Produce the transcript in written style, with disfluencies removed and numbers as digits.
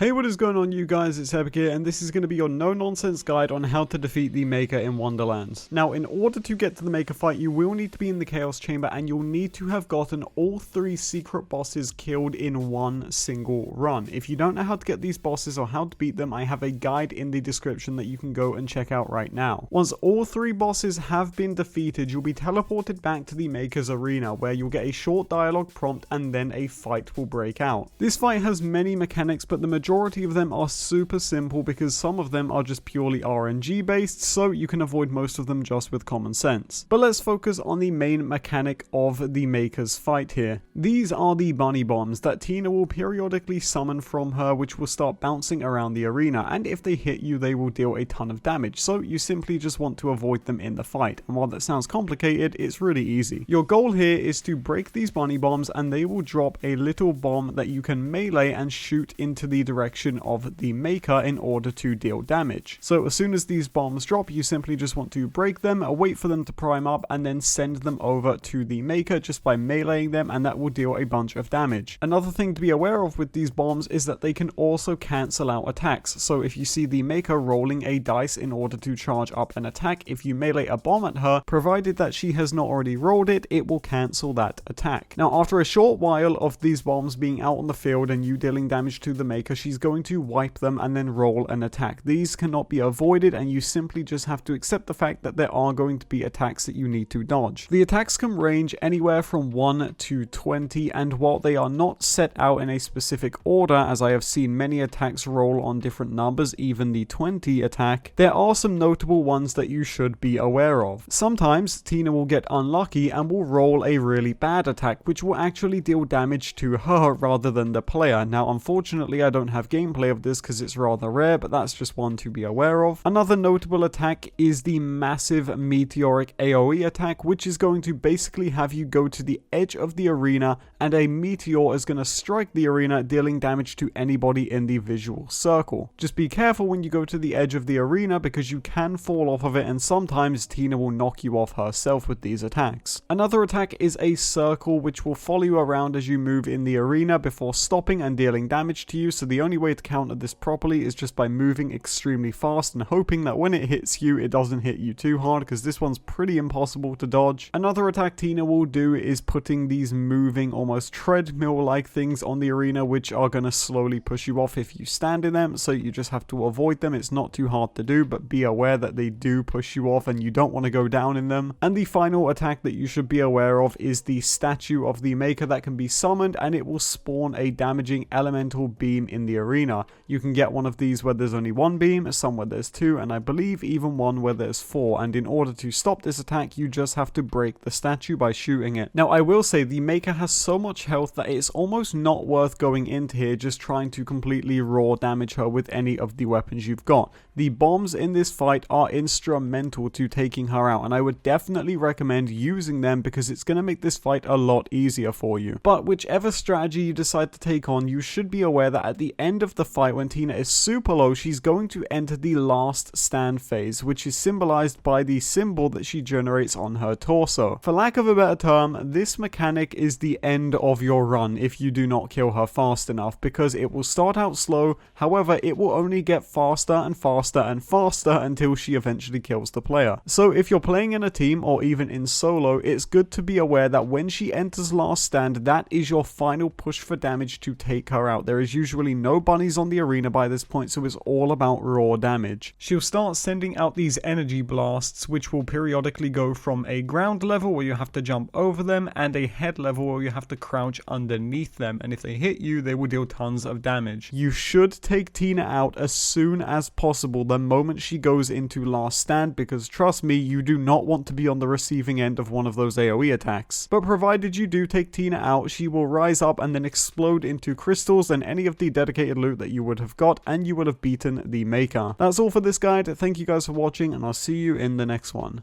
Hey, what is going on, you guys? It's Epic here, and this is going to be your no-nonsense guide on how to defeat the Maker in Wonderlands. Now, in order to get to the Maker fight, you will need to be in the Chaos Chamber, and you'll need to have gotten all 3 secret bosses killed in one single run. If you don't know how to get these bosses or how to beat them, I have a guide in the description that you can go and check out right now. Once all 3 bosses have been defeated, you'll be teleported back to the Maker's arena, where you'll get a short dialogue prompt, and then a fight will break out. This fight has many mechanics, but the majority of them are super simple because some of them are just purely RNG based, so you can avoid most of them just with common sense. But let's focus on the main mechanic of the Maker's fight here. These are the bunny bombs that Tina will periodically summon from her, which will start bouncing around the arena, and if they hit you they will deal a ton of damage, so you simply just want to avoid them in the fight. And while that sounds complicated, it's really easy. Your goal here is to break these bunny bombs, and they will drop a little bomb that you can melee and shoot into the direction of the Maker in order to deal damage. So as soon as these bombs drop, you simply just want to break them, wait for them to prime up, and then send them over to the Maker just by meleeing them, and that will deal a bunch of damage. Another thing to be aware of with these bombs is that they can also cancel out attacks. So if you see the Maker rolling a dice in order to charge up an attack, if you melee a bomb at her, provided that she has not already rolled it, it will cancel that attack. Now, after a short while of these bombs being out on the field and you dealing damage to the Maker, she's going to wipe them and then roll an attack. These cannot be avoided, and you simply just have to accept the fact that there are going to be attacks that you need to dodge. The attacks can range anywhere from 1 to 20, and while they are not set out in a specific order, as I have seen many attacks roll on different numbers, even the 20 attack, there are some notable ones that you should be aware of. Sometimes Tina will get unlucky and will roll a really bad attack, which will actually deal damage to her rather than the player. Now, unfortunately, I don't have gameplay of this because it's rather rare, but that's just one to be aware of. Another notable attack is the massive Meteoric AoE attack, which is going to basically have you go to the edge of the arena, and a meteor is going to strike the arena, dealing damage to anybody in the visual circle. Just be careful when you go to the edge of the arena, because you can fall off of it, and sometimes Tina will knock you off herself with these attacks. Another attack is a circle, which will follow you around as you move in the arena before stopping and dealing damage to you. So the only way to counter this properly is just by moving extremely fast and hoping that when it hits you, it doesn't hit you too hard, because this one's pretty impossible to dodge. Another attack Tina will do is putting these moving, almost treadmill-like things on the arena, which are going to slowly push you off if you stand in them, so you just have to avoid them. It's not too hard to do, but be aware that they do push you off and you don't want to go down in them. And the final attack that you should be aware of is the statue of the Maker that can be summoned, and it will spawn a damaging elemental beam in the arena. You can get one of these where there's only 1 beam, some where there's 2, and I believe even one where there's 4, and in order to stop this attack, you just have to break the statue by shooting it. Now, I will say the Maker has so much health that it's almost not worth going into here just trying to completely raw damage her with any of the weapons you've got. The bombs in this fight are instrumental to taking her out, and I would definitely recommend using them because it's going to make this fight a lot easier for you. But whichever strategy you decide to take on, you should be aware that at the end of the fight, when Tina is super low, she's going to enter the last stand phase, which is symbolized by the symbol that she generates on her torso. For lack of a better term, this mechanic is the end of your run if you do not kill her fast enough, because it will start out slow, however it will only get faster and faster and faster until she eventually kills the player. So if you're playing in a team or even in solo, it's good to be aware that when she enters last stand, that is your final push for damage to take her out. There is usually no bunnies on the arena by this point, so it's all about raw damage. She'll start sending out these energy blasts, which will periodically go from a ground level where you have to jump over them, and a head level where you have to crouch underneath them, and if they hit you, they will deal tons of damage. You should take Tina out as soon as possible, the moment she goes into last stand, because trust me, you do not want to be on the receiving end of one of those AoE attacks. But provided you do take Tina out, she will rise up and then explode into crystals and any of the dedicated loot that you would have got, and you will have beaten the Maker. That's all for this guide. Thank you guys for watching, and I'll see you in the next one.